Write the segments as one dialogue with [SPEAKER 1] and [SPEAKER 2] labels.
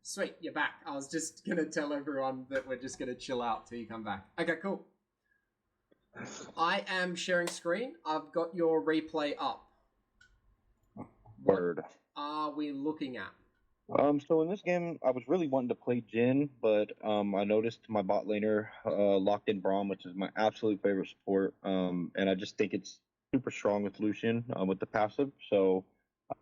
[SPEAKER 1] Sweet, you're back. I was just gonna tell everyone that we're just gonna chill out till you come back. Okay, cool. I am sharing screen. I've got your replay up.
[SPEAKER 2] Word.
[SPEAKER 1] What are we looking at?
[SPEAKER 2] So in this game, I was really wanting to play Jhin, but I noticed my bot laner locked in Braum, which is my absolute favorite support. And I just think it's super strong with Lucian with the passive. So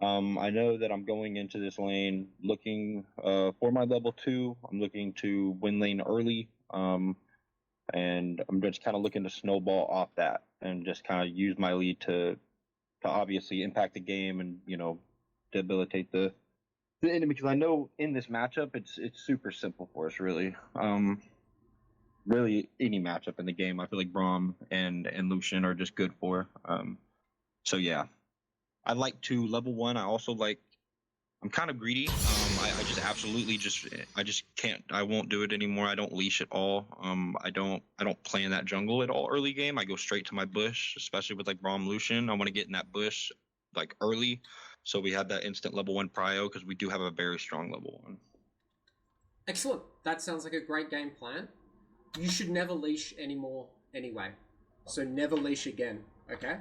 [SPEAKER 2] I know that I'm going into this lane looking for my level 2. I'm looking to win lane early. And I'm just kind of looking to snowball off that and just kind of use my lead to obviously impact the game and, debilitate the enemy, because I know in this matchup it's super simple for us, really. Really any matchup in the game, I feel like Braum and Lucian are just good for. So yeah, I like to level 1. I'm kind of greedy. I just absolutely I just can't. I won't do it anymore. I don't leash at all. I don't play in that jungle at all early game. I go straight to my bush, especially with like Braum Lucian. I want to get in that bush like early, so we have that instant level 1 prio, because we do have a very strong level 1.
[SPEAKER 1] Excellent. That sounds like a great game plan. You should never leash anymore anyway. So never leash again, okay?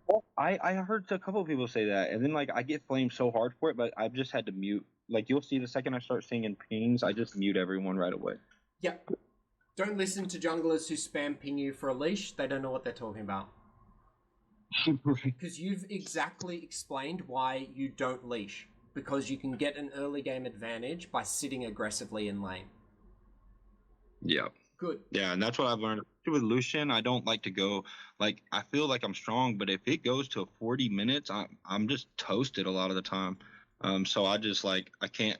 [SPEAKER 2] Well, I heard a couple of people say that, and then like I get flamed so hard for it, but I've just had to mute. Like you'll see the second I start seeing in pings, I just mute everyone right away.
[SPEAKER 1] Yep. Don't listen to junglers who spam ping you for a leash. They don't know what they're talking about. Because you've exactly explained why you don't leash. Because you can get an early game advantage by sitting aggressively in lane.
[SPEAKER 2] Yeah.
[SPEAKER 1] Good.
[SPEAKER 2] Yeah, and that's what I've learned. With Lucian, I don't like to go, like, I feel like I'm strong, but if it goes to 40 minutes, I'm just toasted a lot of the time. So I just like I can't.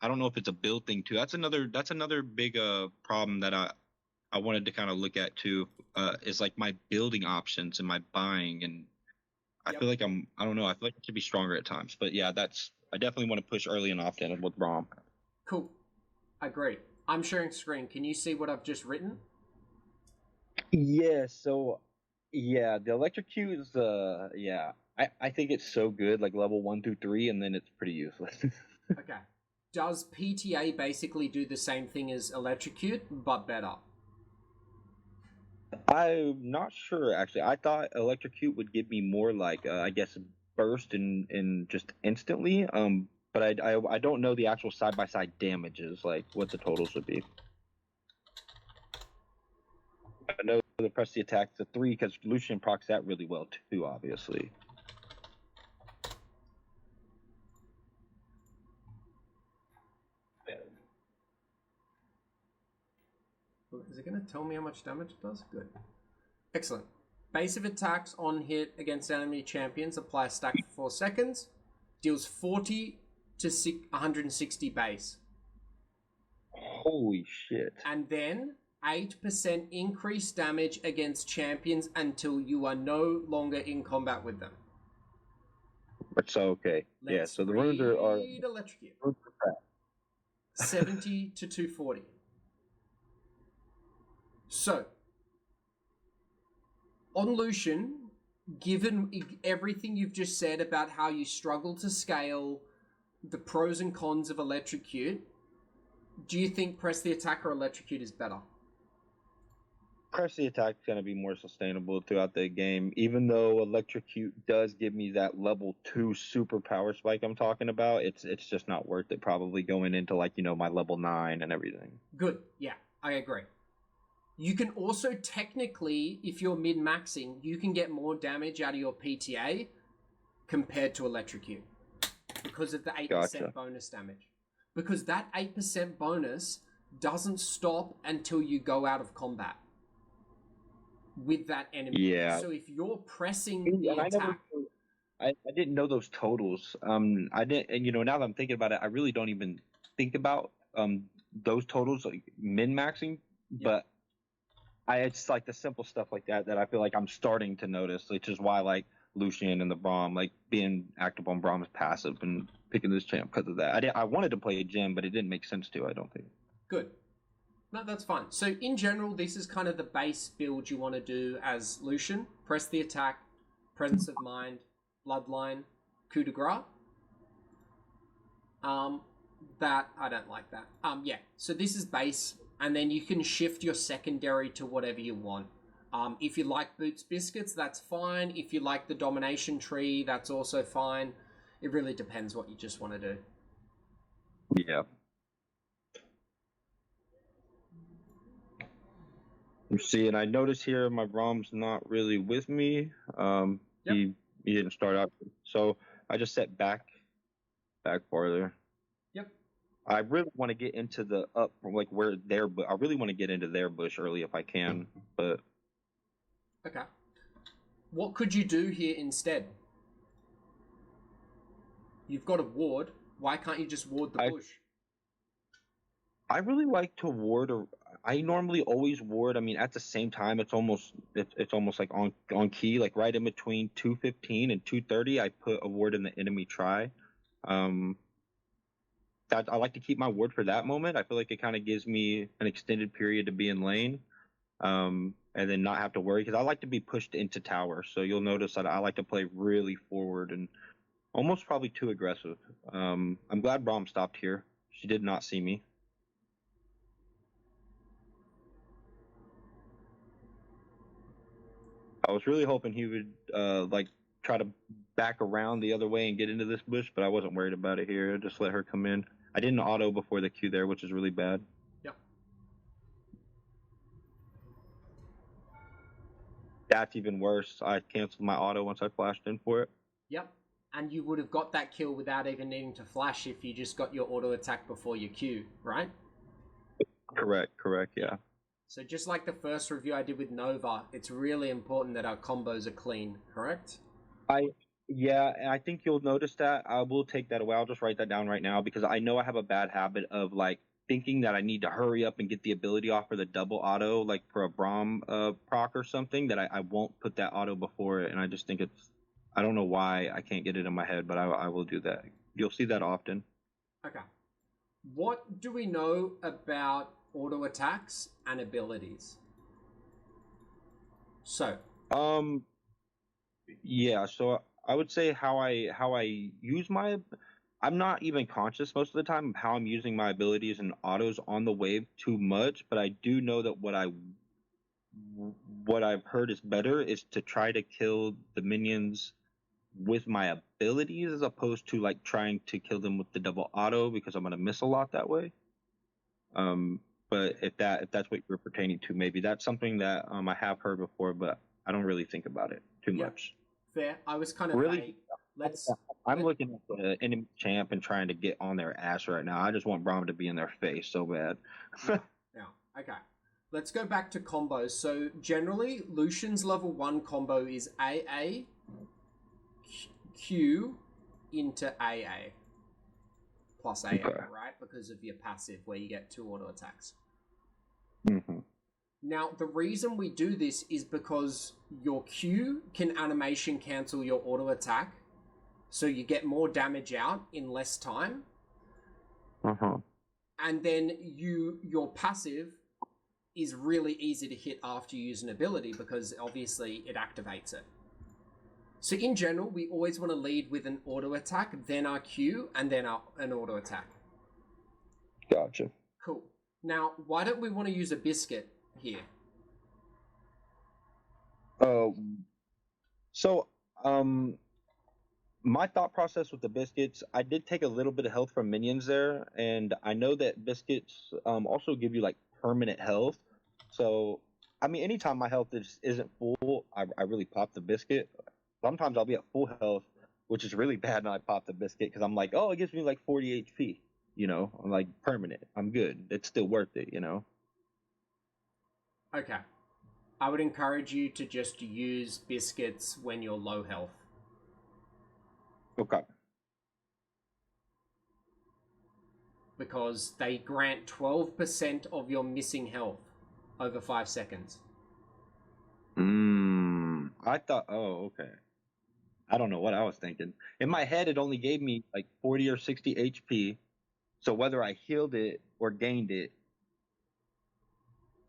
[SPEAKER 2] I don't know if it's a build thing too. That's another big problem that I wanted to kind of look at too. Is like my building options and my buying, and I feel like I don't know. I feel like I should be stronger at times. But yeah, I definitely want to push early and often with Braum.
[SPEAKER 1] Cool. I agree. I'm sharing screen. Can you see what I've just written?
[SPEAKER 2] Yeah, so yeah, the electrocute is yeah. I think it's so good, like level 1 through 3, and then it's pretty useless.
[SPEAKER 1] Okay. Does PTA basically do the same thing as electrocute, but better?
[SPEAKER 2] I'm not sure actually. I thought electrocute would give me more like I guess burst and just instantly. But I don't know the actual side by side damages, like what the totals would be. I know the press the attack to 3 because Lucian procs that really well too, obviously.
[SPEAKER 1] Is it going to tell me how much damage it does? Good. Excellent. Base of attacks on hit against enemy champions apply a stack for 4 seconds. Deals 40 to 160 base.
[SPEAKER 2] Holy shit.
[SPEAKER 1] And then 8% increased damage against champions until you are no longer in combat with them.
[SPEAKER 2] So okay. Yeah, so the runes are
[SPEAKER 1] electrocute. 70 to 240. So, on Lucian, given everything you've just said about how you struggle to scale, the pros and cons of electrocute, do you think press the attack or electrocute is better?
[SPEAKER 2] Press the attack is going to be more sustainable throughout the game, even though electrocute does give me that level 2 super power spike I'm talking about. It's just not worth it, probably going into like, my level 9 and everything.
[SPEAKER 1] Good. Yeah, I agree. You can also technically, if you're min-maxing, you can get more damage out of your PTA compared to electrocute because of the 8% bonus damage. Because that 8% bonus doesn't stop until you go out of combat with that enemy.
[SPEAKER 2] Yeah.
[SPEAKER 1] So if you're pressing the attack...
[SPEAKER 2] I didn't know those totals. I didn't, and now that I'm thinking about it, I really don't even think about those totals, like min-maxing, but it's like the simple stuff like that I feel like I'm starting to notice, which is why like Lucian and the Braum, like being active on Braum's passive and picking this champ because of that. I wanted to play a Jhin, but it didn't make sense to, I don't think.
[SPEAKER 1] Good. No, that's fine. So in general, this is kind of the base build you want to do as Lucian. Press the attack, presence of mind, bloodline, coup de grace. that. I don't like that. Yeah. So this is base, and then you can shift your secondary to whatever you want. If you like Boots Biscuits, that's fine. If you like the Domination Tree, that's also fine. It really depends what you just want to do.
[SPEAKER 2] Yeah. You see, and I notice here my Brom's not really with me. Yep. He didn't start out, so I just set back farther.
[SPEAKER 1] Yep.
[SPEAKER 2] I really want to get into the up, like where their, I really want to get into their bush early if I can, but.
[SPEAKER 1] Okay. What could you do here instead? You've got a ward. Why can't you just ward the bush?
[SPEAKER 2] I really like to ward. I normally always ward. I mean, at the same time, it's almost like on key, like right in between 215 and 230. I put a ward in the enemy try. That I like to keep my ward for that moment. I feel like it kind of gives me an extended period to be in lane, and then not have to worry because I like to be pushed into tower. So you'll notice that I like to play really forward and almost probably too aggressive. I'm glad Braum stopped here. She did not see me. I was really hoping he would like try to back around the other way and get into this bush, but I wasn't worried about it here. Just let her come in. I didn't auto before the Q there, which is really bad.
[SPEAKER 1] Yep.
[SPEAKER 2] That's even worse. I canceled my auto once I flashed in for it.
[SPEAKER 1] Yep. And you would have got that kill without even needing to flash if you just got your auto attack before your Q, right?
[SPEAKER 2] Correct, yeah.
[SPEAKER 1] So just like the first review I did with Nova, it's really important that our combos are clean, correct?
[SPEAKER 2] Yeah, and I think you'll notice that. I will take that away. I'll just write that down right now because I know I have a bad habit of like thinking that I need to hurry up and get the ability off for the double auto, like for a Braum proc or something, that I won't put that auto before it. And I just think I don't know why I can't get it in my head, but I will do that. You'll see that often.
[SPEAKER 1] Okay. What do we know about auto attacks and abilities? So.
[SPEAKER 2] Yeah. So I would say how I use my. I'm not even conscious most of the time of how I'm using my abilities and autos on the wave too much, but I do know that what I've heard is better is to try to kill the minions with my abilities as opposed to like trying to kill them with the double auto because I'm gonna miss a lot that way. But if that's what you're pertaining to, maybe that's something that I have heard before, but I don't really think about it too much.
[SPEAKER 1] Fair. I was kind of
[SPEAKER 2] really. I'm looking at the enemy champ and trying to get on their ass right now. I just want Braum to be in their face so bad.
[SPEAKER 1] Yeah. Okay. Let's go back to combos. So generally, Lucian's level 1 combo is AA Q into AA plus AA, right? Because of your passive where you get 2 auto attacks.
[SPEAKER 2] Mm-hmm.
[SPEAKER 1] Now, the reason we do this is because your Q can animation cancel your auto attack, so you get more damage out in less time. And then your passive is really easy to hit after you use an ability because obviously it activates it. So in general, we always want to lead with an auto attack, then our Q, and then an auto attack.
[SPEAKER 2] Gotcha.
[SPEAKER 1] Cool. Now, why don't we want to use a biscuit here?
[SPEAKER 2] My thought process with the biscuits, I did take a little bit of health from minions there, and I know that biscuits also give you like permanent health. So, I mean, anytime my health isn't full, I really pop the biscuit. Sometimes I'll be at full health, which is really bad, and I pop the biscuit because I'm like, oh, it gives me like 40 HP. You know, I'm like permanent. I'm good. It's still worth it. You know.
[SPEAKER 1] Okay. I would encourage you to just use biscuits when you're low health.
[SPEAKER 2] Okay.
[SPEAKER 1] Because they grant 12% of your missing health over 5 seconds.
[SPEAKER 2] I thought, oh, okay. I don't know what I was thinking. In my head, it only gave me like 40 or 60 HP. So whether I healed it or gained it,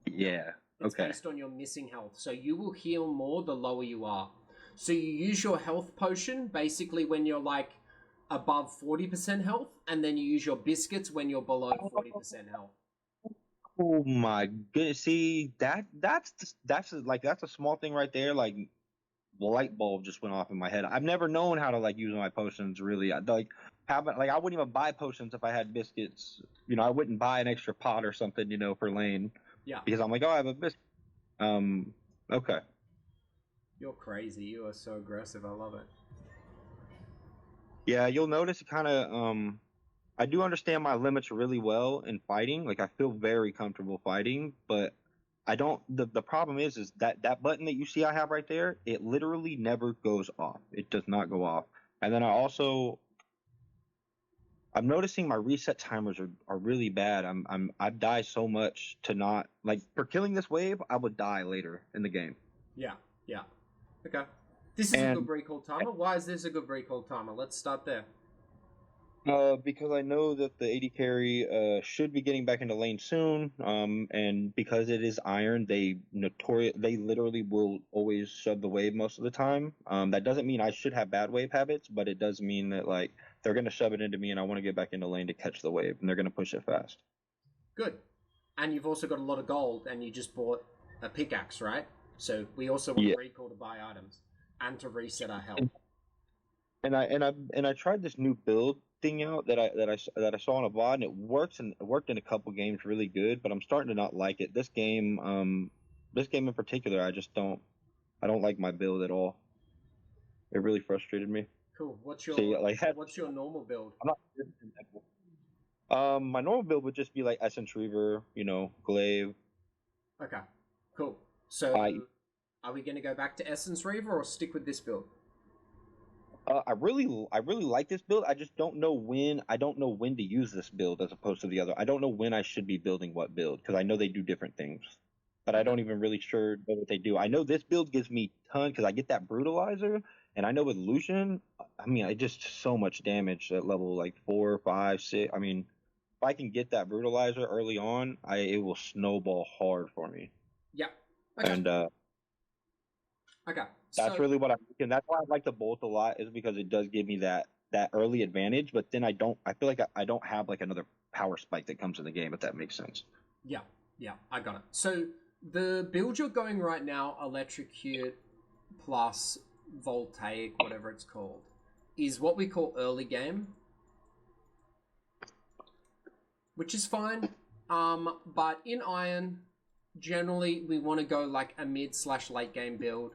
[SPEAKER 2] yeah.
[SPEAKER 1] It's based on your missing health. So you will heal more the lower you are. So you use your health potion basically when you're like above 40% health, and then you use your biscuits when you're below 40% health.
[SPEAKER 2] Oh my goodness! See that's a small thing right there. Like the light bulb just went off in my head. I've never known how to like use my potions really. I wouldn't even buy potions if I had biscuits. I wouldn't buy an extra pot or something, for lane.
[SPEAKER 1] Yeah.
[SPEAKER 2] Because I'm like, oh, I have a biscuit. Okay.
[SPEAKER 1] You're crazy. You are so aggressive. I love it.
[SPEAKER 2] Yeah, you'll notice it kind of I do understand my limits really well in fighting. Like I feel very comfortable fighting, but I don't. The problem is that button that you see I have right there, it literally never goes off. It does not go off. And then I'm noticing my reset timers are really bad. I die so much to not like for killing this wave. I would die later in the game.
[SPEAKER 1] Yeah. Yeah. Okay. This is a good recall timer. Why is this a good recall timer? Let's start there.
[SPEAKER 2] Because I know that the AD carry should be getting back into lane soon. And because it is Iron, they literally will always shove the wave most of the time. That doesn't mean I should have bad wave habits, but it does mean that like they're gonna shove it into me, and I want to get back into lane to catch the wave, and they're gonna push it fast.
[SPEAKER 1] Good. And you've also got a lot of gold, and you just bought a pickaxe, right? So we also want to recall to buy items and to reset our health.
[SPEAKER 2] And I tried this new build thing out that I saw on a VOD, and it worked in a couple games really good, but I'm starting to not like it. This game in particular, I don't like my build at all. It really frustrated me.
[SPEAKER 1] Cool. What's your normal build?
[SPEAKER 2] My normal build would just be like Essence Reaver, Glaive.
[SPEAKER 1] Okay. Cool. So are we gonna go back to Essence Reaver or stick with this build?
[SPEAKER 2] I really like this build. I just don't know when. I don't know when to use this build as opposed to the other. I don't know when I should be building what build because I know they do different things, but I don't even really sure know what they do. I know this build gives me ton because I get that brutalizer, and I know with Lucian, I mean, I just so much damage at level like 4, 5, 6. I mean, if I can get that brutalizer early on, it will snowball hard for me.
[SPEAKER 1] Yeah. Okay.
[SPEAKER 2] And
[SPEAKER 1] okay.
[SPEAKER 2] That's really what I'm thinking. That's why I like the bolt a lot, is because it does give me that early advantage, but then I feel like I don't have like another power spike that comes in the game, if that makes sense.
[SPEAKER 1] Yeah, I got it. So the build you're going right now, Electrocute plus Voltaic, whatever it's called, is what we call early game, which is fine. But in Iron, generally we want to go like a mid/late game build.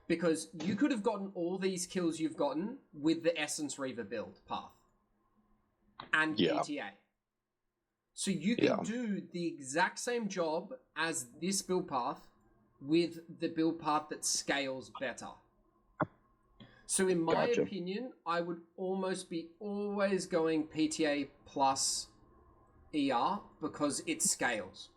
[SPEAKER 1] Because you could have gotten all these kills you've gotten with the Essence Reaver build path. And PTA. So you can do the exact same job as this build path with the build path that scales better. So in my opinion, I would almost be always going PTA plus ER because it scales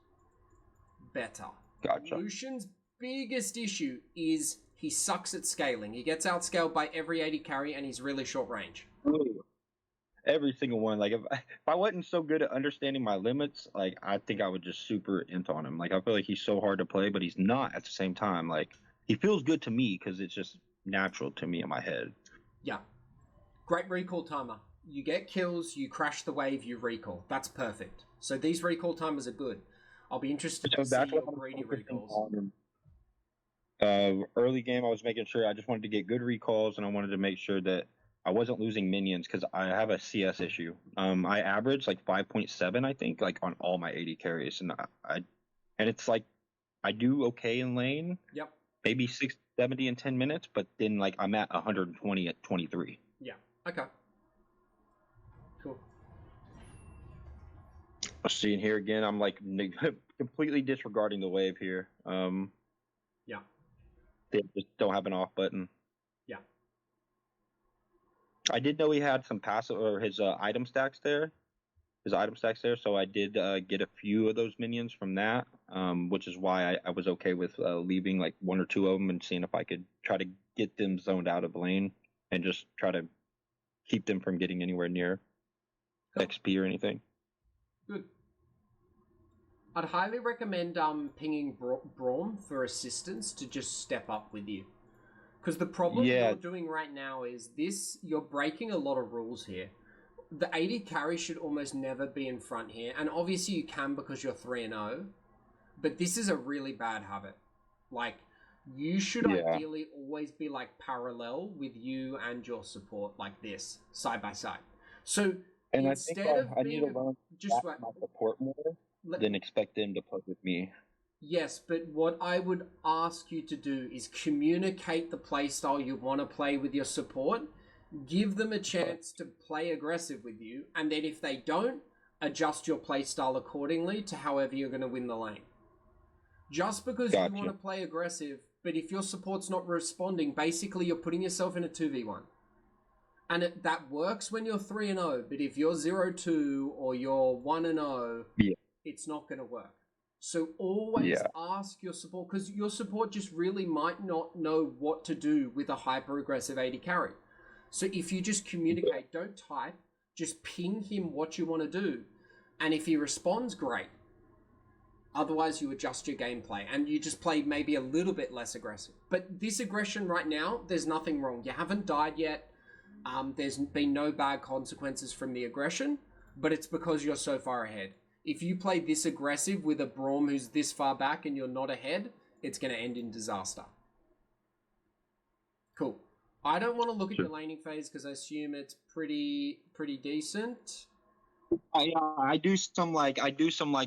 [SPEAKER 1] better.
[SPEAKER 2] Gotcha.
[SPEAKER 1] Lucian's biggest issue is he sucks at scaling. He gets outscaled by every AD carry, and he's really short range.
[SPEAKER 2] Every single one. Like if I wasn't so good at understanding my limits, like I think I would just super int on him. Like I feel like he's so hard to play, but he's not at the same time. Like he feels good to me because it's just natural to me in my head.
[SPEAKER 1] Yeah, great recall timer. You get kills, you crash the wave, you recall. That's perfect. So these recall timers are good. I'll be interested to see your greedy recalls.
[SPEAKER 2] Early game, I was making sure I just wanted to get good recalls, and I wanted to make sure that I wasn't losing minions because I have a CS issue. I average like 5.7, I think, like on all my AD carries, and and it's like I do okay in lane.
[SPEAKER 1] Yep.
[SPEAKER 2] Maybe 670 in 10 minutes, but then like I'm at 120 at 23.
[SPEAKER 1] Yeah. Okay. Cool.
[SPEAKER 2] Seeing here again, I'm like completely disregarding the wave here.
[SPEAKER 1] Yeah.
[SPEAKER 2] They just don't have an off button.
[SPEAKER 1] Yeah.
[SPEAKER 2] I did know he had some passive or his item stacks there. So I did get a few of those minions from that, which is why I was okay with leaving like one or two of them and seeing if I could try to get them zoned out of lane and just try to keep them from getting anywhere near XP or anything.
[SPEAKER 1] Good. I'd highly recommend pinging Braum for assistance to just step up with you. Because the problem
[SPEAKER 2] Yeah,
[SPEAKER 1] you're doing right now is this, you're breaking a lot of rules here. The AD carry should almost never be in front here. And obviously you can because you're 3-0. But this is a really bad habit. Like, you should
[SPEAKER 2] yeah.
[SPEAKER 1] ideally always be like parallel with you and your support like this, side by side. So
[SPEAKER 2] And I think
[SPEAKER 1] instead of
[SPEAKER 2] I need to
[SPEAKER 1] being
[SPEAKER 2] learn to
[SPEAKER 1] just
[SPEAKER 2] back my support more
[SPEAKER 1] let,
[SPEAKER 2] than expect them to play with me.
[SPEAKER 1] yes, but what I would ask you to do is communicate the playstyle you want to play with your support. Give them a chance to play aggressive with you, and then if they don't, adjust your playstyle accordingly to however you're going to win the lane. Just because you want
[SPEAKER 2] Gotcha.
[SPEAKER 1] to play aggressive, but if your support's not responding, basically you're putting yourself in a 2v1. And that works when you're 3-0, but if you're 0-2 or you're 1-0,
[SPEAKER 2] Yeah.
[SPEAKER 1] it's not going to work. So always
[SPEAKER 2] Yeah.
[SPEAKER 1] ask your support, because your support just really might not know what to do with a hyper aggressive AD carry. So if you just communicate, don't type, just ping him what you want to do. And if he responds, great. Otherwise, you adjust your gameplay and you just play maybe a little bit less aggressive. But this aggression right now, there's nothing wrong. You haven't died yet. There's been no bad consequences from the aggression, but it's because you're so far ahead. If you play this aggressive with a Braum who's this far back and you're not ahead, it's going to end in disaster. Cool. I don't want to look at
[SPEAKER 2] Sure.
[SPEAKER 1] your laning phase because I assume it's pretty decent.
[SPEAKER 2] I do some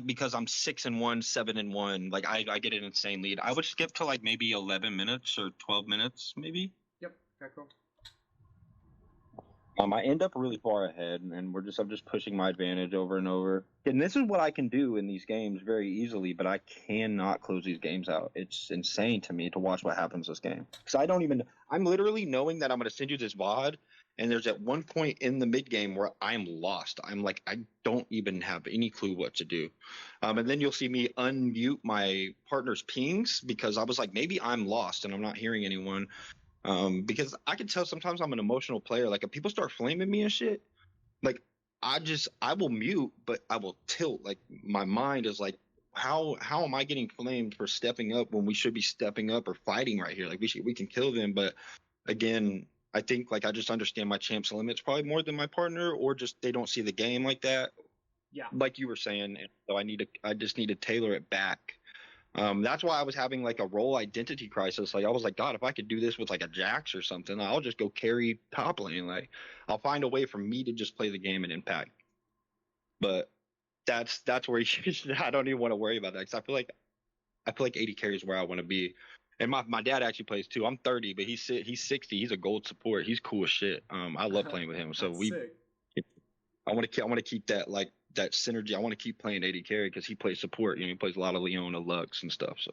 [SPEAKER 2] because I'm 6-1, 7-1. Like I get an insane lead. I would skip to like maybe 11 minutes or 12 minutes, maybe.
[SPEAKER 1] Yep. Okay, cool.
[SPEAKER 2] I end up really far ahead, and I'm just pushing my advantage over and over. And this is what I can do in these games very easily, but I cannot close these games out. It's insane to me to watch what happens this game because I'm literally knowing that I'm going to send you this VOD, and there's at one point in the mid game where I'm lost. I'm like I don't even have any clue what to do, and then you'll see me unmute my partner's pings because I was like maybe I'm lost and I'm not hearing anyone. Because I can tell sometimes I'm an emotional player. Like if people start flaming me and shit, like I will mute, but I will tilt. Like my mind is like, how am I getting flamed for stepping up when we should be stepping up or fighting right here? Like we can kill them, but again, I think like I just understand my champ's limits probably more than my partner, or just they don't see the game like that.
[SPEAKER 1] Yeah.
[SPEAKER 2] Like you were saying, and so I just need to tailor it back. That's why I was having like a role identity crisis. Like I was like, God, if I could do this with like a Jax or something, I'll just go carry top lane. Like I'll find a way for me to just play the game and impact. But that's where I don't even want to worry about that because I feel like 80 carries where I want to be. And my dad actually plays too. I'm 30, but he's 60. He's a gold support. He's cool as shit. I love playing with him. So
[SPEAKER 1] That's sick.
[SPEAKER 2] I want to keep that like that synergy. I want to keep playing 80 carry because he plays support. You know, he plays a lot of Leona, Lux, and stuff. So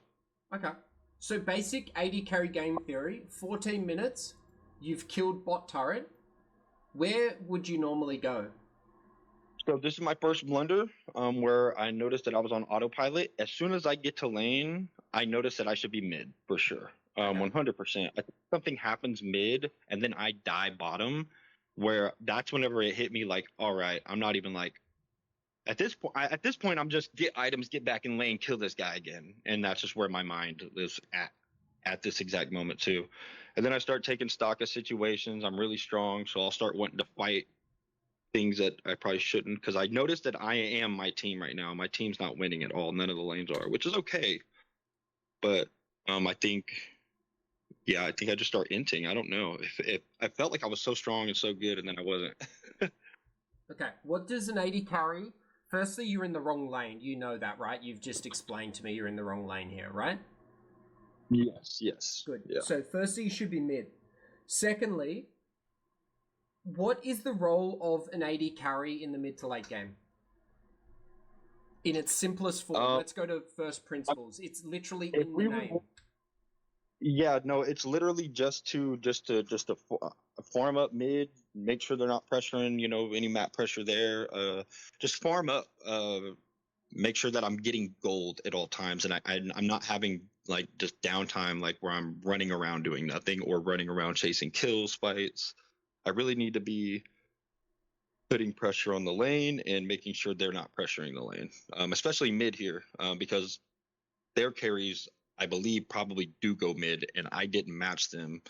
[SPEAKER 1] Okay. So basic 80 carry game theory, 14 minutes, you've killed bot turret. Where would you normally go?
[SPEAKER 2] So this is my first blunder, where I noticed that I was on autopilot. As soon as I get to lane, I notice that I should be mid for sure, 100%. I think something happens mid, and then I die bottom, where that's whenever it hit me like, all right, I'm not even like. At this point, I'm just get items, get back in lane, kill this guy again, and that's just where my mind is at this exact moment too. And then I start taking stock of situations. I'm really strong, so I'll start wanting to fight things that I probably shouldn't because I noticed that I am my team right now. My team's not winning at all. None of the lanes are, which is okay. But I think I just start inting. I don't know if I felt like I was so strong and so good, and then I wasn't.
[SPEAKER 1] Okay. What does an 80 carry? Firstly, you're in the wrong lane. You know that, right? You've just explained to me you're in the wrong lane here, right?
[SPEAKER 2] Yes.
[SPEAKER 1] Good.
[SPEAKER 2] Yeah.
[SPEAKER 1] So firstly, you should be mid. Secondly, what is the role of an 80 carry in the mid to late game? In its simplest form, let's go to first principles. It's literally in the name.
[SPEAKER 2] Yeah, no, it's literally just to farm up mid, make sure they're not pressuring, any map pressure there. Just farm up, make sure that I'm getting gold at all times, and I'm not having like just downtime like where I'm running around doing nothing or running around chasing kills, fights. I really need to be putting pressure on the lane and making sure they're not pressuring the lane, especially mid here, because their carries, I believe, probably do go mid, and I didn't match them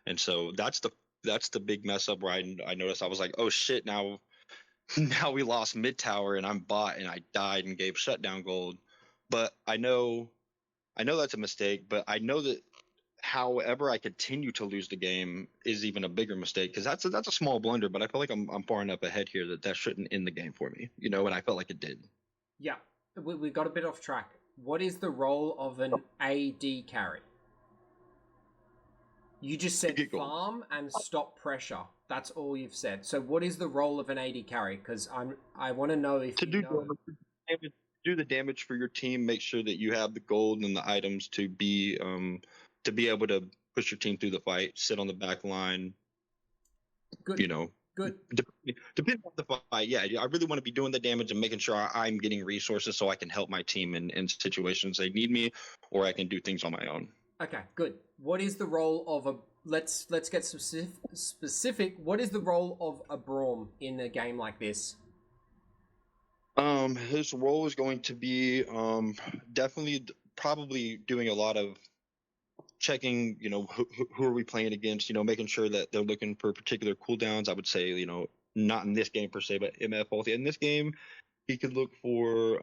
[SPEAKER 2] And so that's the big mess up where I noticed I was like, oh shit, now now we lost mid tower and I'm bot and I died and gave shutdown gold. But I know that's a mistake, but I know that however I continue to lose the game is even a bigger mistake because that's a small blunder, but I feel like I'm far enough ahead here that shouldn't end the game for me, you know, and I felt like it did.
[SPEAKER 1] Yeah, we got a bit off track. What is the role of an AD carry? You just said farm and stop pressure. That's all you've said. So what is the role of an AD carry? Because I want to know if you know.
[SPEAKER 2] Damage, do the damage for your team. Make sure that you have the gold and the items to be able to push your team through the fight. Sit on the back line.
[SPEAKER 1] Good.
[SPEAKER 2] You know.
[SPEAKER 1] Good.
[SPEAKER 2] Depending on the fight, yeah, I really want to be doing the damage and making sure I'm getting resources so I can help my team in situations they need me, or I can do things on my own.
[SPEAKER 1] Okay, good. What is the role of a let's get specific. What is the role of a Braum in a game like this?
[SPEAKER 2] His role is going to be definitely probably doing a lot of checking, you know, who are we playing against, you know, making sure that they're looking for particular cooldowns. I would say, you know, not in this game per se, but MF ulti. In this game, he could look for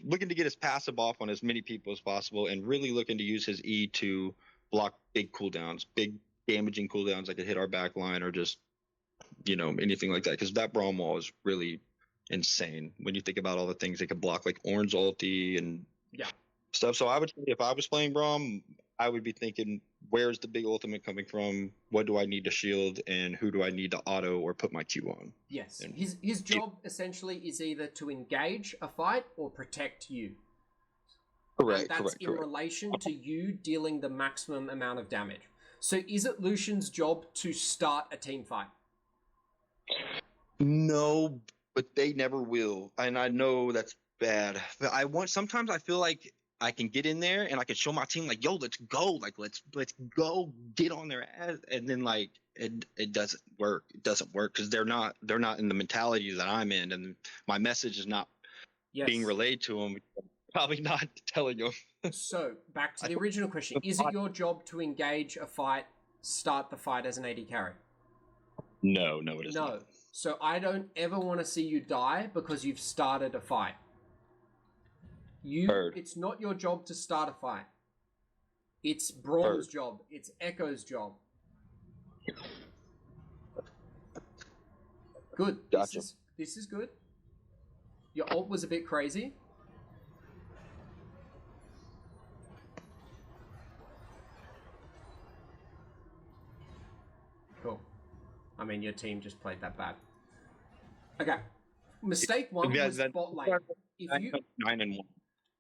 [SPEAKER 2] looking to get his passive off on as many people as possible and really looking to use his E to block big cooldowns, big damaging cooldowns that could hit our back line or just, you know, anything like that. Because that Braum wall is really insane when you think about all the things it could block, like Orange ulti and stuff. So I would say if I was playing Braum, I would be thinking, where's the big ultimate coming from? What do I need to shield? And who do I need to auto or put my Q on?
[SPEAKER 1] Yes. And his job essentially is either to engage a fight or protect you.
[SPEAKER 2] Correct.
[SPEAKER 1] And that's in relation to you dealing the maximum amount of damage. So is it Lucian's job to start a team fight?
[SPEAKER 2] No, but they never will. And I know that's bad. But sometimes I feel like I can get in there and I can show my team like, yo, let's go. Like let's go get on their ass. And then like it doesn't work. It doesn't work because they're not in the mentality that I'm in, and my message is not being relayed to them. Probably not telling them.
[SPEAKER 1] So back to the original question. Is it your job to engage a fight, start the fight as an AD carry?
[SPEAKER 2] No, it is not.
[SPEAKER 1] So I don't ever want to see you die because you've started a fight. It's not your job to start a fight. It's Braum's job. It's Echo's job. Good.
[SPEAKER 2] Gotcha.
[SPEAKER 1] This is good. Your ult was a bit crazy. Cool. I mean, your team just played that bad. Okay. Mistake one was bot lane.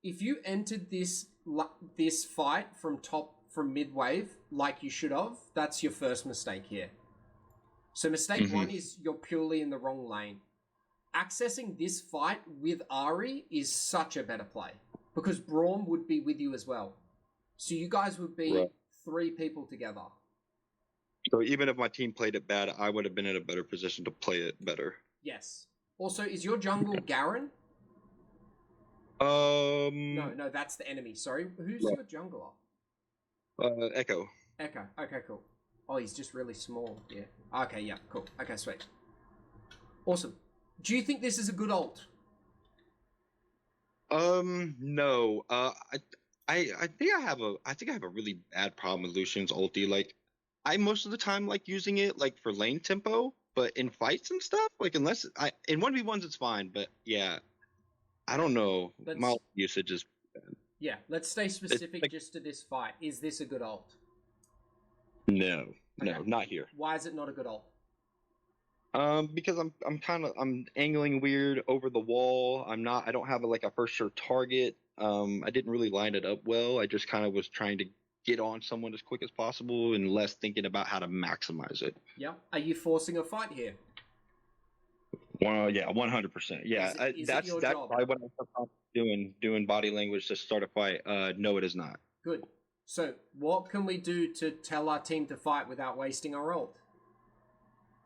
[SPEAKER 1] If you entered this fight from mid wave like you should have, that's your first mistake here. So mistake one is you're purely in the wrong lane. Accessing this fight with Ahri is such a better play because Braum would be with you as well. So you guys would be 3 people together.
[SPEAKER 2] So even if my team played it bad, I would have been in a better position to play it better.
[SPEAKER 1] Yes. Also, is your jungle Garen? No, that's the enemy. Sorry, who's your jungler?
[SPEAKER 2] Echo.
[SPEAKER 1] Echo. Okay, cool. Oh, he's just really small. Yeah. Okay, yeah, cool. Okay, sweet. Awesome. Do you think this is a good ult?
[SPEAKER 2] No. I think I have a really bad problem with Lucian's ulti. Like, I most of the time like using it like for lane tempo, but in fights and stuff, like in 1v1s it's fine, but yeah, I don't know. My usage is bad.
[SPEAKER 1] Yeah, let's stay specific just to this fight. Is this a good ult?
[SPEAKER 2] No, not here.
[SPEAKER 1] Why is it not a good ult?
[SPEAKER 2] Because I'm angling weird over the wall. I don't have a first sure target. I didn't really line it up well. I just kind of was trying to get on someone as quick as possible and less thinking about how to maximize it.
[SPEAKER 1] Yeah. Are you forcing a fight here?
[SPEAKER 2] Well, yeah, 100%. Yeah, that's probably what I'm doing body language to start a fight. No, it is not.
[SPEAKER 1] Good. So, what can we do to tell our team to fight without wasting our ult?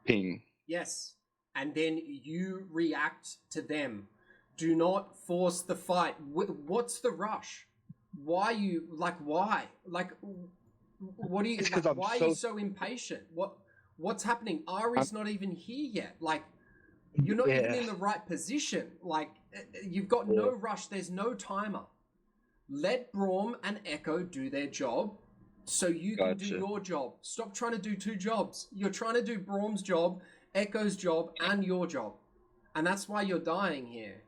[SPEAKER 2] Ping.
[SPEAKER 1] Yes. And then you react to them. Do not force the fight. What's the rush? Why? What do you
[SPEAKER 2] It's
[SPEAKER 1] like?
[SPEAKER 2] because I'm
[SPEAKER 1] Why are you so impatient? What's happening? Ari's not even here yet. Like, you're not even
[SPEAKER 2] yeah.
[SPEAKER 1] in the right position. Like, you've got no rush. There's no timer. Let Braum and Echo do their job so you can do
[SPEAKER 2] Gotcha.
[SPEAKER 1] your job. Stop trying to do two jobs. You're trying to do Braum's job, Echo's job, and your job. And that's why you're dying here.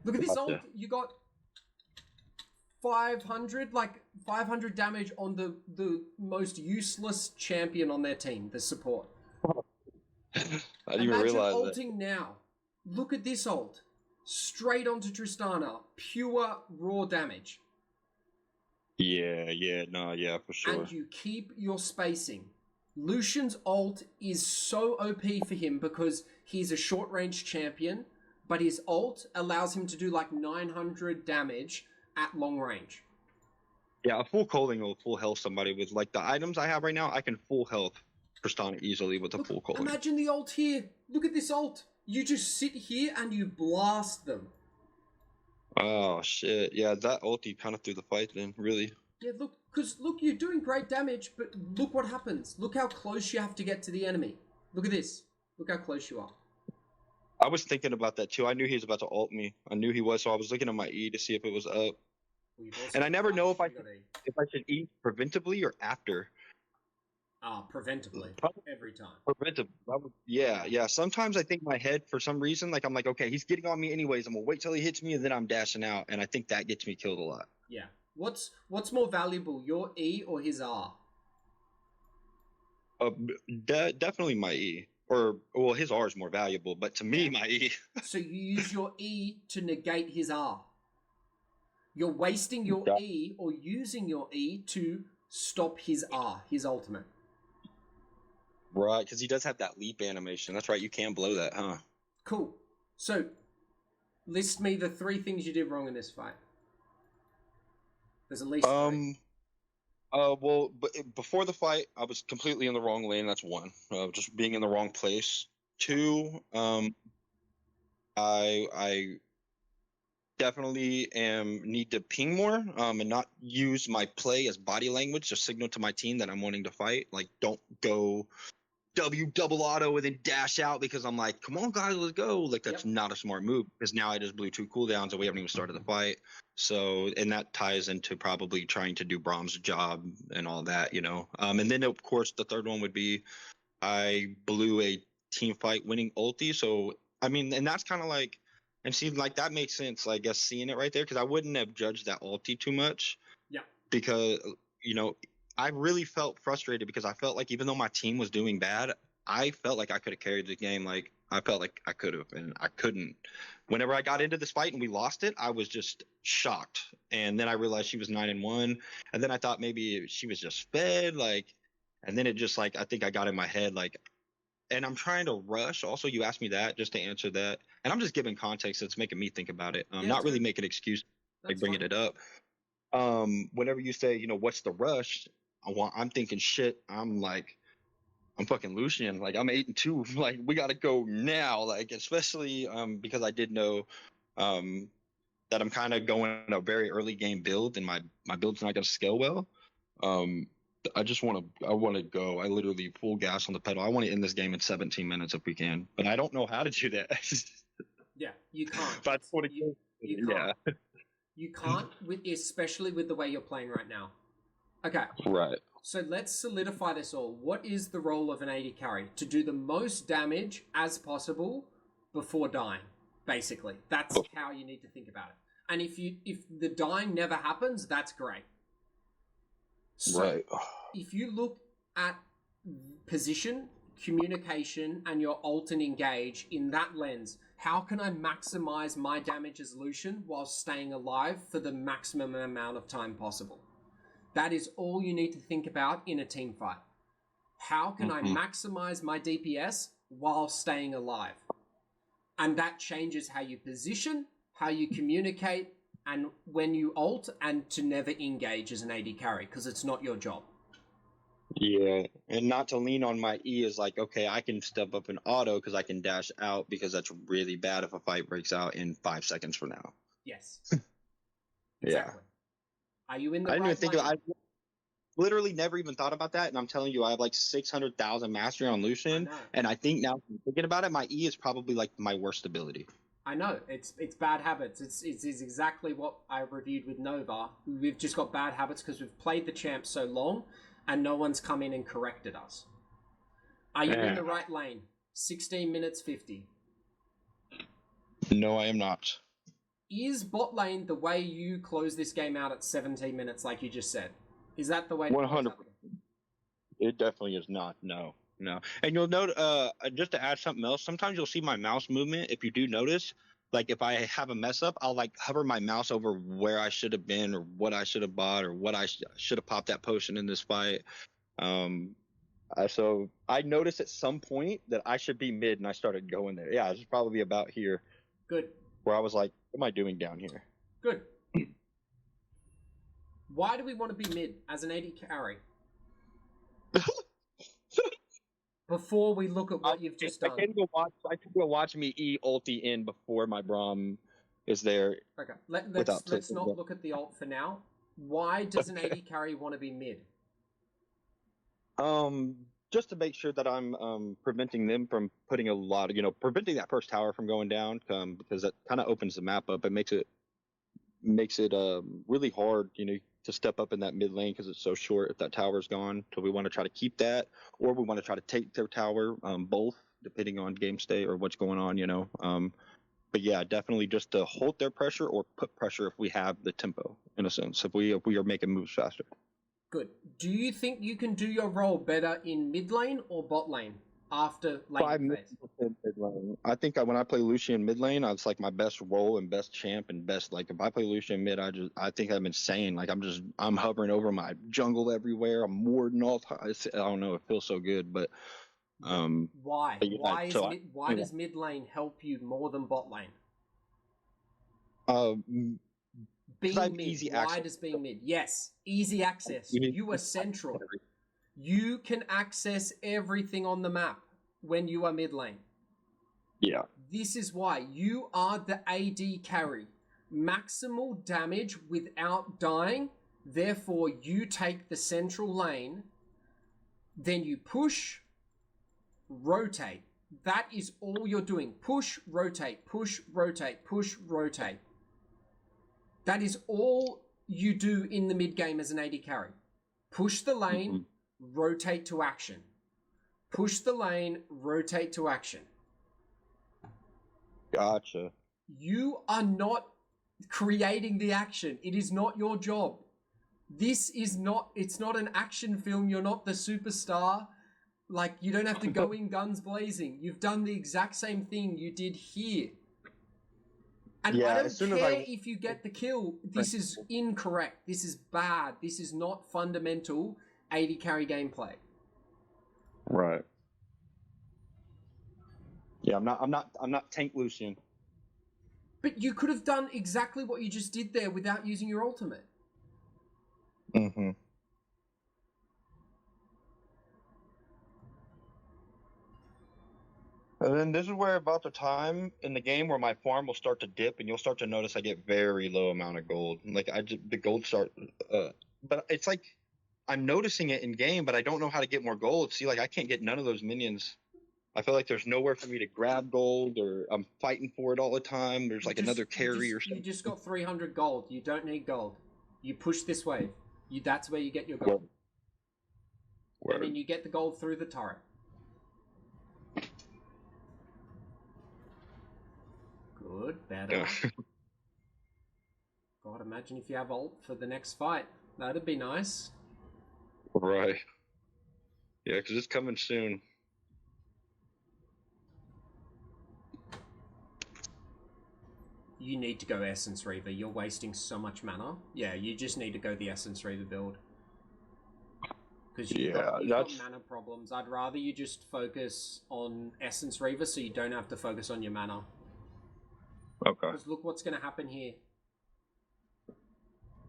[SPEAKER 1] Look at this ult.
[SPEAKER 2] Gotcha.
[SPEAKER 1] You got 500 damage on the most useless champion on their team, the support.
[SPEAKER 2] I didn't even
[SPEAKER 1] Imagine
[SPEAKER 2] realize
[SPEAKER 1] ulting now. Look at this ult. Straight onto Tristana. Pure raw damage.
[SPEAKER 2] that. Yeah, for sure.
[SPEAKER 1] And you keep your spacing. Lucian's ult is so OP for him because he's a short range champion, but his ult allows him to do like 900 damage at long range.
[SPEAKER 2] Yeah, a full calling will full health somebody with like the items I have right now. I can full health Tristana easily with a full calling.
[SPEAKER 1] Imagine the ult here. Look at this ult. You just sit here and you blast them.
[SPEAKER 2] Oh shit! Yeah, that ulti kind of threw the fight then. Really.
[SPEAKER 1] Yeah, look, you're doing great damage, but look what happens. Look how close you have to get to the enemy. Look at this. Look how close you are.
[SPEAKER 2] I was thinking about that too. I knew he was about to ult me. I knew he was, so I was looking at my E to see if it was up. And I never know if I should eat preventively or after.
[SPEAKER 1] Preventively. Every time.
[SPEAKER 2] Preventive. Yeah. Sometimes I think my head, for some reason, like I'm like, okay, he's getting on me anyways. I'm gonna wait till he hits me and then I'm dashing out, and I think that gets me killed a lot.
[SPEAKER 1] Yeah. What's more valuable, your E or his R?
[SPEAKER 2] Definitely my E. Or well, his R is more valuable, but to me, my E.
[SPEAKER 1] So you use your E to negate his R. You're wasting your E or using your E to stop his R, his ultimate.
[SPEAKER 2] Right, because he does have that leap animation. That's right, you can blow that, huh?
[SPEAKER 1] Cool. So, list me the 3 things you did wrong in this fight. There's at least 3.
[SPEAKER 2] Well, before the fight, I was completely in the wrong lane. That's 1. Just being in the wrong place. 2, I definitely need to ping more, and not use my play as body language to signal to my team that I'm wanting to fight. Like, don't go W double auto and then dash out because I'm like, come on guys, let's go. Like, that's not a smart move because now I just blew 2 cooldowns and we haven't even started the fight. So, and that ties into probably trying to do Brahm's job and all that, you know. And then of course the third one would be I blew a team fight winning ulti. So I mean, and that's kind of like, and see, like that makes sense, I guess, seeing it right there, because I wouldn't have judged that ulti too much.
[SPEAKER 1] Yeah.
[SPEAKER 2] Because, you know, I really felt frustrated because I felt like even though my team was doing bad, I felt like I could have carried the game. Like I felt like I could have, and I couldn't. Whenever I got into this fight and we lost it, I was just shocked. And then I realized she was 9-1, and then I thought maybe she was just fed. Like, and then it just like I think I got in my head like, and I'm trying to rush. Also, you asked me that just to answer that, and I'm just giving context that's making me think about it. Not really making an excuse, like bringing it up. Whenever you say, you know, what's the rush? I'm thinking shit. I'm like, I'm fucking Lucian. Like I'm 8-2. Like we got to go now. Like especially because I did know that I'm kind of going a very early game build, and my build's not going to scale well. I want to go. I literally full gas on the pedal. I want to end this game in 17 minutes if we can, but I don't know how to do that.
[SPEAKER 1] Yeah, you can't.
[SPEAKER 2] But
[SPEAKER 1] you can't. Yeah. You can't, especially with the way you're playing right now. Okay.
[SPEAKER 2] Right.
[SPEAKER 1] So let's solidify this all. What is the role of an AD carry? To do the most damage as possible before dying, basically. That's how you need to think about it. And if the dying never happens, that's great. So
[SPEAKER 2] right.
[SPEAKER 1] If you look at position, communication, and your ult and engage in that lens, how can I maximize my damage as Lucian while staying alive for the maximum amount of time possible? That is all you need to think about in a team fight. How can I maximize my DPS while staying alive? And that changes how you position, how you communicate, and when you ult, and to never engage as an AD carry, because it's not your job.
[SPEAKER 2] Yeah, and not to lean on my E is like, okay, I can step up in auto because I can dash out, because that's really bad if a fight breaks out in 5 seconds from now.
[SPEAKER 1] Yes. Exactly.
[SPEAKER 2] Yeah.
[SPEAKER 1] Are you in the
[SPEAKER 2] I didn't
[SPEAKER 1] right
[SPEAKER 2] even think
[SPEAKER 1] lane?
[SPEAKER 2] literally never even thought about that, and I'm telling you, I have like 600,000 mastery on
[SPEAKER 1] I
[SPEAKER 2] Lucian,
[SPEAKER 1] know.
[SPEAKER 2] and I think now thinking about it, my E is probably like my worst ability.
[SPEAKER 1] I know. It's bad habits. It's exactly what I reviewed with Nova. We've just got bad habits because we've played the champ so long, and no one's come in and corrected us. Are you in the right lane? 16 minutes 50.
[SPEAKER 2] No, I am not.
[SPEAKER 1] Is bot lane the way you close this game out at 17 minutes, like you just said? Is that the way?
[SPEAKER 2] 100%. It definitely is not. No, no. And you'll note, just to add something else, sometimes you'll see my mouse movement. If you do notice, like if I have a mess up, I'll like hover my mouse over where I should have been, or what I should have bought, or what I should have popped that potion in this fight. So I noticed at some point that I should be mid, and I started going there. Yeah, it's probably about here.
[SPEAKER 1] Good.
[SPEAKER 2] Where I was like, what am I doing down here?
[SPEAKER 1] Good. Why do we want to be mid as an AD carry? Before we look at what you've just done.
[SPEAKER 2] I can go watch me E ulti in before my Braum is there.
[SPEAKER 1] Okay, let's not look at the ult for now. Why does an AD carry want to be mid?
[SPEAKER 2] Just to make sure that I'm preventing them from putting a lot of, preventing that first tower from going down, because that kind of opens the map up. It makes it really hard, to step up in that mid lane because it's so short if that tower's gone. So we want to try to keep that, or we want to try to take their tower, both, depending on game state or what's going on, But yeah, definitely just to hold their pressure or put pressure if we have the tempo, in a sense, if we are making moves faster.
[SPEAKER 1] Good. Do you think you can do your role better in mid lane or bot lane after lane phase?
[SPEAKER 2] I think when I play Lucian mid lane, it's like my best role and best champ and best, like if I play Lucian mid, I think I'm insane. Like I'm hovering over my jungle everywhere. I'm warding all time. I don't know. It feels so good, but
[SPEAKER 1] why?
[SPEAKER 2] But yeah,
[SPEAKER 1] Why does mid lane help you more than bot lane? Being mid. Easy access. Why does being mid? Yes, easy access. You are central. You can access everything on the map when you are mid lane.
[SPEAKER 2] Yeah.
[SPEAKER 1] This is why you are the AD carry. Maximal damage without dying. Therefore, you take the central lane. Then you push, rotate. That is all you're doing. Push, rotate, push, rotate, push, rotate. That is all you do in the mid game as an AD carry. Push the lane, rotate to action. Push the lane, rotate to action.
[SPEAKER 2] Gotcha.
[SPEAKER 1] You are not creating the action. It is not your job. It's not an action film. You're not the superstar. Like, you don't have to go in guns blazing. You've done the exact same thing you did here. And I don't care if you get the kill. This is incorrect. This is bad. This is not fundamental AD carry gameplay.
[SPEAKER 2] Right. Yeah, I'm not tank Lucian.
[SPEAKER 1] But you could have done exactly what you just did there without using your ultimate.
[SPEAKER 2] Mm-hmm. And then this is where about the time in the game where my farm will start to dip, and you'll start to notice I get very low amount of gold. Like the gold start, but it's like I'm noticing it in game, but I don't know how to get more gold. See, like I can't get none of those minions. I feel like there's nowhere for me to grab gold, or I'm fighting for it all the time. There's like another carry or something.
[SPEAKER 1] You just got 300 gold. You don't need gold. You push this wave. That's where you get your gold.
[SPEAKER 2] Word.
[SPEAKER 1] And then you get the gold through the turret. Good, better. Yeah. God, imagine if you have ult for the next fight. That'd be nice.
[SPEAKER 2] Right. Yeah, because it's coming soon.
[SPEAKER 1] You need to go Essence Reaver. You're wasting so much mana. Yeah, you just need to go the Essence Reaver build. Because you've got mana problems. I'd rather you just focus on Essence Reaver so you don't have to focus on your mana.
[SPEAKER 2] Okay.
[SPEAKER 1] Because look what's going to happen here.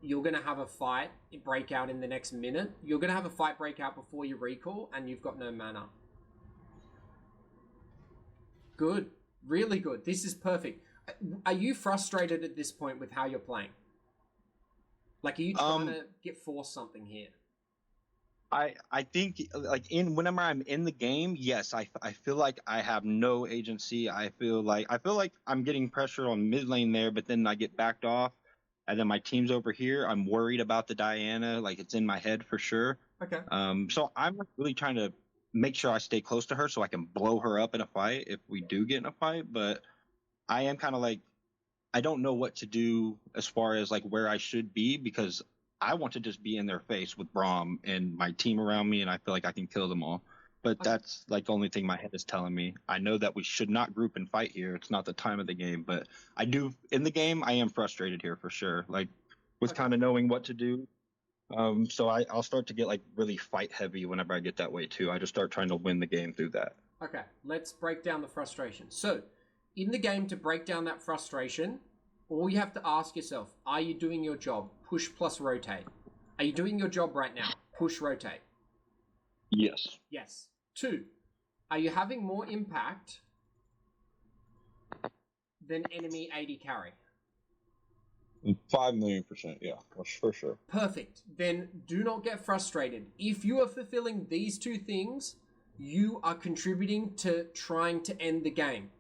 [SPEAKER 1] You're going to have a fight break out in the next minute. You're going to have a fight break out before you recall, and you've got no mana. Good. Really good. This is perfect. Are you frustrated at this point with how you're playing? Like, are you trying to force something here?
[SPEAKER 2] I think like in whenever I'm in the game, yes, I feel like I have no agency. I feel like I'm getting pressure on mid lane there, but then I get backed off, and then my team's over here. I'm worried about the Diana, like it's in my head for sure.
[SPEAKER 1] Okay.
[SPEAKER 2] So I'm really trying to make sure I stay close to her so I can blow her up in a fight if we do get in a fight. But I am kind of like I don't know what to do as far as like where I should be because I want to just be in their face with Braum and my team around me, and I feel like I can kill them all. But
[SPEAKER 1] Okay.
[SPEAKER 2] that's like the only thing my head is telling me. I know that we should not group and fight here. It's not the time of the game, but I do in the game. I am frustrated here for sure. Like with
[SPEAKER 1] Okay.
[SPEAKER 2] kind of knowing what to do. So I'll start to get like really fight heavy whenever I get that way too. I just start trying to win the game through that.
[SPEAKER 1] Okay. Let's break down the frustration. So, in the game, to break down that frustration, all you have to ask yourself: are you doing your job? Push plus rotate. Are you doing your job right now? Push rotate.
[SPEAKER 2] Yes.
[SPEAKER 1] Yes. 2. Are you having more impact than enemy AD carry?
[SPEAKER 2] 5,000,000%. Yeah, for sure.
[SPEAKER 1] Perfect. Then do not get frustrated. If you are fulfilling these 2 things, you are contributing to trying to end the game.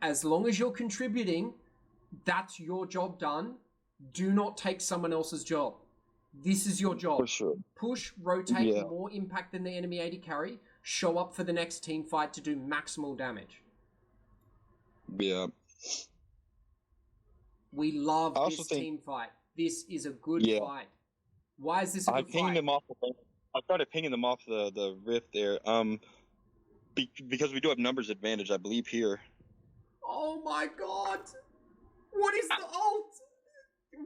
[SPEAKER 1] As long as you're contributing, that's your job done. Do not take someone else's job. This is your job.
[SPEAKER 2] For sure.
[SPEAKER 1] Push, rotate,
[SPEAKER 2] Yeah.
[SPEAKER 1] more impact than the enemy AD carry. Show up for the next team fight to do maximal damage.
[SPEAKER 2] Yeah.
[SPEAKER 1] We love
[SPEAKER 2] I also
[SPEAKER 1] this
[SPEAKER 2] think,
[SPEAKER 1] team fight. This is a good
[SPEAKER 2] yeah,
[SPEAKER 1] fight. Why is this a
[SPEAKER 2] I
[SPEAKER 1] good
[SPEAKER 2] pinged
[SPEAKER 1] fight?
[SPEAKER 2] them off. I started pinging them off the rift there. Because we do have numbers advantage, I believe here.
[SPEAKER 1] Oh my god! What is the ult?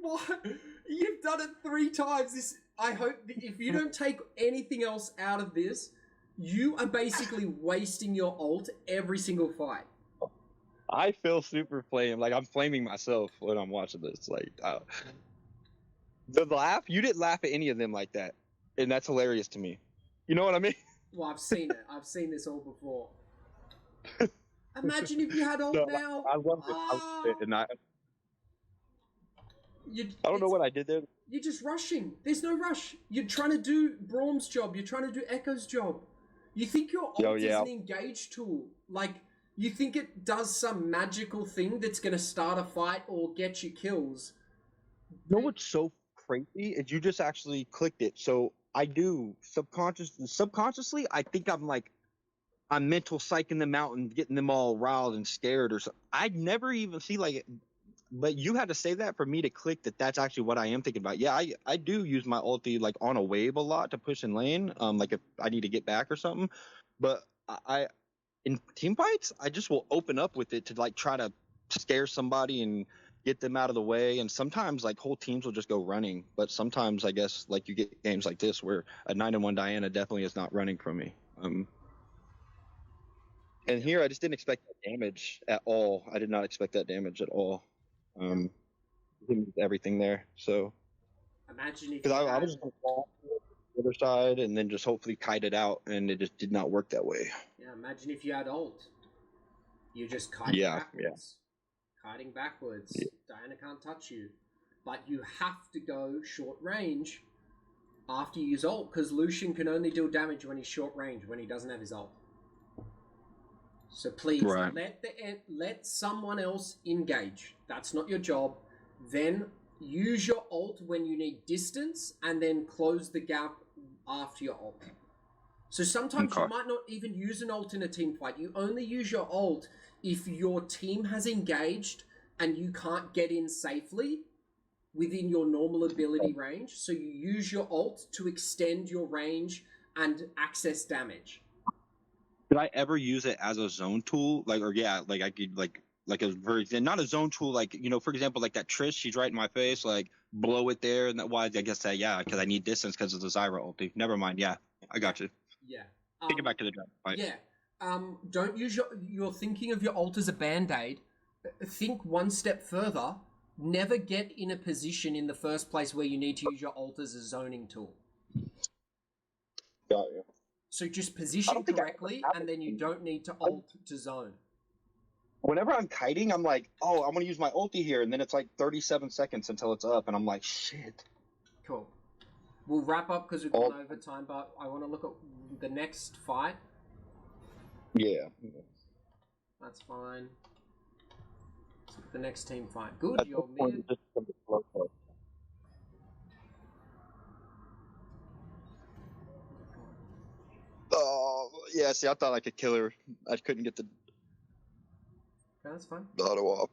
[SPEAKER 1] What? You've done it 3 times. This. I hope that if you don't take anything else out of this, you are basically wasting your ult every single fight.
[SPEAKER 2] I feel super flame. Like I'm flaming myself when I'm watching this. Like the laugh, you didn't laugh at any of them like that, and that's hilarious to me. You know what I mean?
[SPEAKER 1] Well, I've seen it. I've seen this all before. Imagine if you had ult
[SPEAKER 2] No,
[SPEAKER 1] now.
[SPEAKER 2] I love it. I love it, and I don't know what I did there.
[SPEAKER 1] You're just rushing. There's no rush. You're trying to do Braum's job. You're trying to do Echo's job. You think your ult is an engage tool. Like, you think it does some magical thing that's going to start a fight or get you kills.
[SPEAKER 2] You know what's so crazy is you just actually clicked it. So I do subconsciously. I think I'm mental psyching them out and getting them all riled and scared or something. I'd never even see like, but you had to say that for me to click that. That's actually what I am thinking about. Yeah, I do use my ulti like on a wave a lot to push in lane. Like if I need to get back or something, but I in team fights I just will open up with it to like try to scare somebody and get them out of the way. And sometimes like whole teams will just go running, but sometimes I guess like you get games like this where a 9-1 Diana definitely is not running from me. And here I just didn't expect that damage at all. I did not expect that damage at all. Everything there. So
[SPEAKER 1] Imagine if
[SPEAKER 2] because
[SPEAKER 1] you
[SPEAKER 2] I
[SPEAKER 1] had...
[SPEAKER 2] was just going to walk to the other side and then just hopefully kite it out, and it just did not work that way.
[SPEAKER 1] Yeah, imagine if you had ult. You're just kiting backwards. Kiting backwards.
[SPEAKER 2] Yeah.
[SPEAKER 1] Diana can't touch you. But you have to go short range after you use ult, because Lucian can only deal damage when he's short range, when he doesn't have his ult. So please, let someone else engage. That's not your job. Then use your ult when you need distance, and then close the gap after your ult. So sometimes you might not even use an ult in a team fight. You only use your ult if your team has engaged and you can't get in safely within your normal ability range. So you use your ult to extend your range and access damage.
[SPEAKER 2] Did I ever use it as a zone tool? Like, or yeah, like I could like a very not a zone tool. Like for example, like that Trish, she's right in my face. Like blow it there, and that why I guess that because I need distance because of the Zyra ulti. Never mind. Yeah, I got you.
[SPEAKER 1] Yeah.
[SPEAKER 2] Take it back to the draft fight.
[SPEAKER 1] Yeah. Don't use you're thinking of your ult as a band-aid. Think one step further. Never get in a position in the first place where you need to use your ult as a zoning tool.
[SPEAKER 2] Got you.
[SPEAKER 1] So just position correctly, and then you don't need to ult to zone.
[SPEAKER 2] Whenever I'm kiting, I'm like, oh, I'm going to use my ulti here. And then it's like 37 seconds until it's up. And I'm like, shit.
[SPEAKER 1] Cool. We'll wrap up because we've gone over time, but I want to look at the next fight.
[SPEAKER 2] Yeah.
[SPEAKER 1] That's fine. Let's look at the next team fight. Good, you're mid.
[SPEAKER 2] Oh, yeah, see, I thought I could kill her. I couldn't get the
[SPEAKER 1] Okay, that's fine.
[SPEAKER 2] auto off.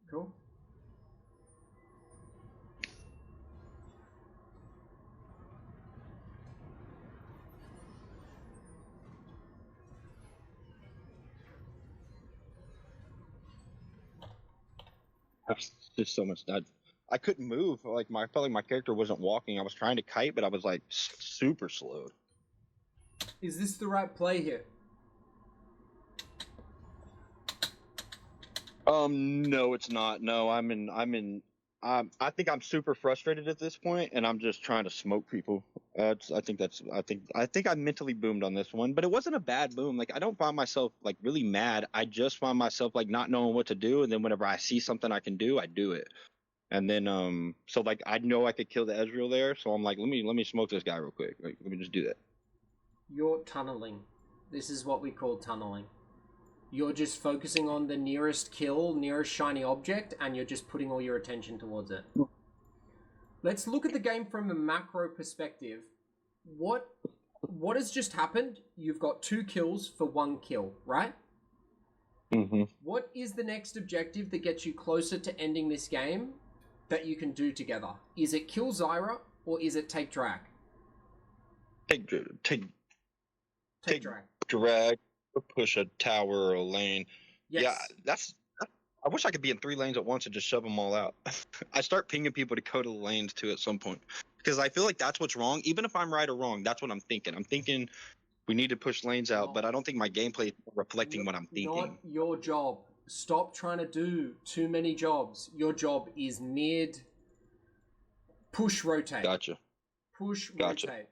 [SPEAKER 1] Cool.
[SPEAKER 2] Just so much. I couldn't move. Like I felt like my character wasn't walking. I was trying to kite, but I was like super slowed.
[SPEAKER 1] Is this the right play here?
[SPEAKER 2] No, it's not. No, I think I'm super frustrated at this point, and I'm just trying to smoke people. I think I mentally boomed on this one, but it wasn't a bad boom. Like I don't find myself like really mad. I just find myself like not knowing what to do, and then whenever I see something I can do, I do it. And then so like I know I could kill the Ezreal there, so I'm like, let me smoke this guy real quick. Like, let me just do that.
[SPEAKER 1] You're tunneling. This is what we call tunneling. You're just focusing on the nearest kill, nearest shiny object, and you're just putting all your attention towards it. Let's look at the game from a macro perspective. What has just happened? You've got 2 kills for 1 kill, right?
[SPEAKER 2] Mm-hmm.
[SPEAKER 1] What is the next objective that gets you closer to ending this game that you can do together? Is it kill Zyra or is it take drag?
[SPEAKER 2] Take
[SPEAKER 1] drag.
[SPEAKER 2] Drag, push a tower or a lane.
[SPEAKER 1] Yes.
[SPEAKER 2] Yeah, I wish I could be in 3 lanes at once and just shove them all out. I start pinging people to go to the lanes too at some point because I feel like that's what's wrong. Even if I'm right or wrong, that's what I'm thinking. I'm thinking we need to push lanes out, but I don't think my gameplay is reflecting what I'm thinking.
[SPEAKER 1] Not your job. Stop trying to do too many jobs. Your job is mid, push, rotate.
[SPEAKER 2] Gotcha.
[SPEAKER 1] Push, rotate.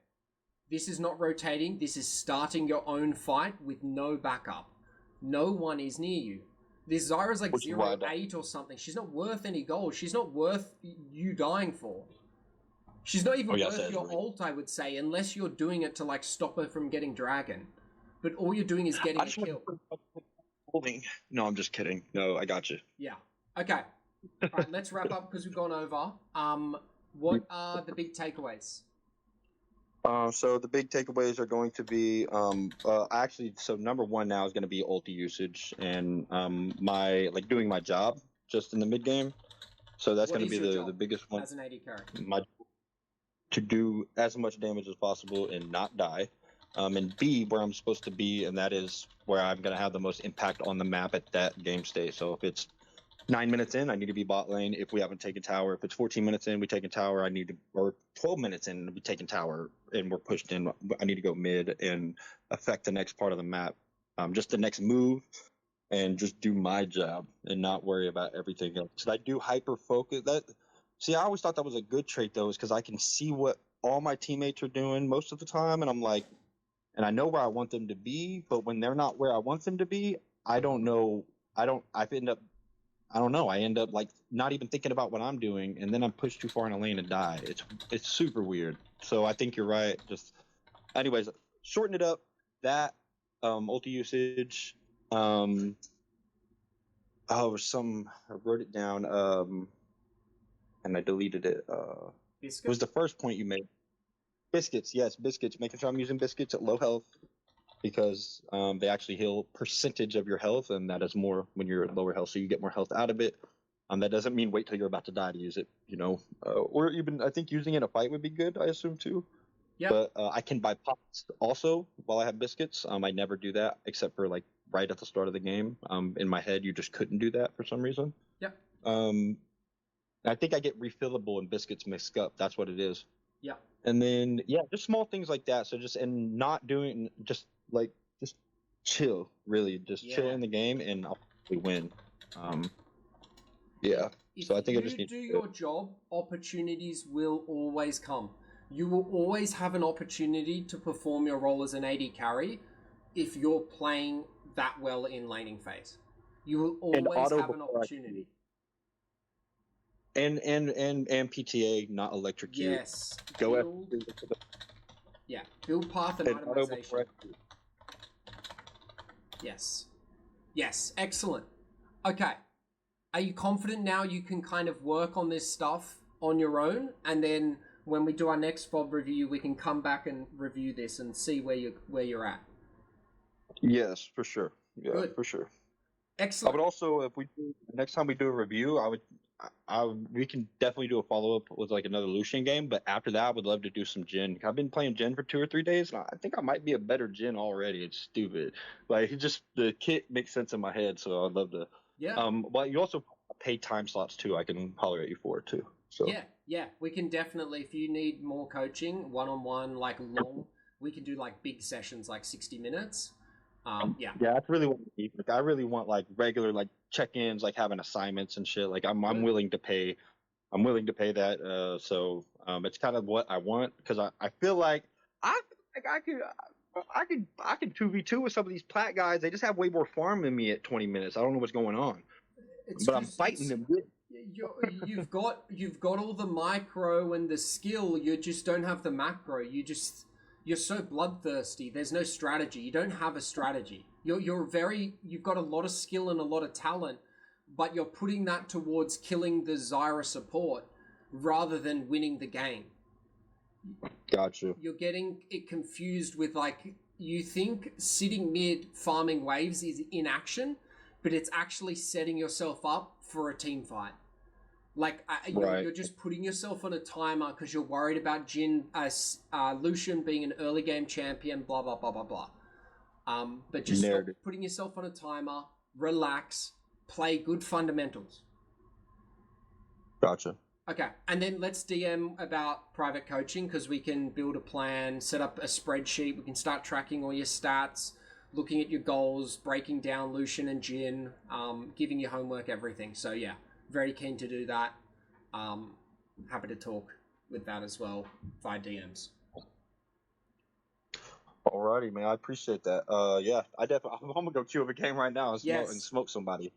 [SPEAKER 1] This is not rotating. This is starting your own fight with no backup. No one is near you. This Zyra's like 0-8 or something. She's not worth any gold. She's not worth you dying for. She's not even worth your ult, I would say, unless you're doing it to like stop her from getting dragon. But all you're doing is getting a kill.
[SPEAKER 2] No, I'm just kidding. No, I got you.
[SPEAKER 1] Yeah. Okay. All right, let's wrap up because we've gone over. What are the big takeaways?
[SPEAKER 2] So the big takeaways are going to be so number 1 now is going to be ulti usage and my like doing my job just in the mid game. So that's going to be the biggest one.
[SPEAKER 1] As an AD carry.
[SPEAKER 2] To do as much damage as possible and not die. And B, where I'm supposed to be, and that is where I'm going to have the most impact on the map at that game state. So if it's 9 minutes in, I need to be bot lane. If we haven't taken tower, if it's 14 minutes in, we taken tower, or 12 minutes in, we taking tower, and we're pushed in, I need to go mid and affect the next part of the map. Just the next move, and just do my job and not worry about everything else. So I do hyper focus. I always thought that was a good trait though, is because I can see what all my teammates are doing most of the time, and I'm like, and I know where I want them to be, but when they're not where I want them to be, I don't know. I end up like not even thinking about what I'm doing, and then I'm pushed too far in a lane and die. It's super weird. So I think you're right. Just, anyways, shorten it up. That ulti usage. I wrote it down. And I deleted it. It was the first point you made. Biscuits, yes, biscuits. Making sure I'm using biscuits at low health because they actually heal percentage of your health, and that is more when you're at lower health, so you get more health out of it. That doesn't mean wait till you're about to die to use it, or even I think using it in a fight would be good. I assume too. Yeah. But I can buy pots also while I have biscuits. I never do that except for like right at the start of the game. In my head, you just couldn't do that for some reason.
[SPEAKER 1] Yep.
[SPEAKER 2] I think I get refillable and biscuits mixed up. That's what it is.
[SPEAKER 1] Yeah.
[SPEAKER 2] And then just small things like that. So just chill, really, just chill in the game, and I'll probably win. So I think I just need
[SPEAKER 1] to do your job. Opportunities will always come. You will always have an opportunity to perform your role as an AD carry if you're playing that well in laning phase. You will always have an opportunity.
[SPEAKER 2] And PTA, not electrocute.
[SPEAKER 1] Yes.
[SPEAKER 2] Go
[SPEAKER 1] Build. Yeah. Build path and itemization. Yes. Yes. Excellent. Okay. Are you confident now you can kind of work on this stuff on your own, and then when we do our next VOD review, we can come back and review this and see where you're at?
[SPEAKER 2] Yes, for sure. Yeah,
[SPEAKER 1] Good.
[SPEAKER 2] for sure.
[SPEAKER 1] Excellent.
[SPEAKER 2] I would also, if we next time we do a review, we can definitely do a follow up with like another Lucian game. But after that, I would love to do some Jin. I've been playing Jin for 2 or 3 days, and I think I might be a better Jin already. It's stupid. Like the kit makes sense in my head, so I'd love to.
[SPEAKER 1] Yeah.
[SPEAKER 2] But you also pay time slots too. I can holler at you for it too. So
[SPEAKER 1] Yeah, we can definitely, if you need more coaching, one-on-one, like long, we can do like big sessions, like 60 minutes. Yeah,
[SPEAKER 2] that's really what I need. Like, I really want like regular like check-ins, like having assignments and shit. Like I'm
[SPEAKER 1] Good.
[SPEAKER 2] willing to pay. I'm willing to pay that. So it's kind of what I want because I feel like I could 2v2 with some of these plat guys. They just have way more farm than me at 20 minutes. I don't know what's going on,
[SPEAKER 1] it's
[SPEAKER 2] but I'm
[SPEAKER 1] 'cause
[SPEAKER 2] fighting them.
[SPEAKER 1] you've got all the micro and the skill. You just don't have the macro. You're so bloodthirsty. There's no strategy. You don't have a strategy. You've got a lot of skill and a lot of talent, but you're putting that towards killing the Zyra support rather than winning the game.
[SPEAKER 2] Gotcha.
[SPEAKER 1] You're getting it confused with, like, you think sitting mid farming waves is inaction, but it's actually setting yourself up for a team fight. Like, you're just putting yourself on a timer because you're worried about Lucian being an early game champion, blah, blah, blah, blah, blah. But just stop putting yourself on a timer, relax, play good fundamentals.
[SPEAKER 2] Gotcha.
[SPEAKER 1] Okay, and then let's DM about private coaching because we can build a plan, set up a spreadsheet, we can start tracking all your stats, looking at your goals, breaking down Lucian and Jin, giving you homework, everything. So yeah, very keen to do that. Happy to talk with that as well via DMs.
[SPEAKER 2] Alrighty, man. I appreciate that. Yeah, I'm gonna go queue up a game right now and smoke somebody.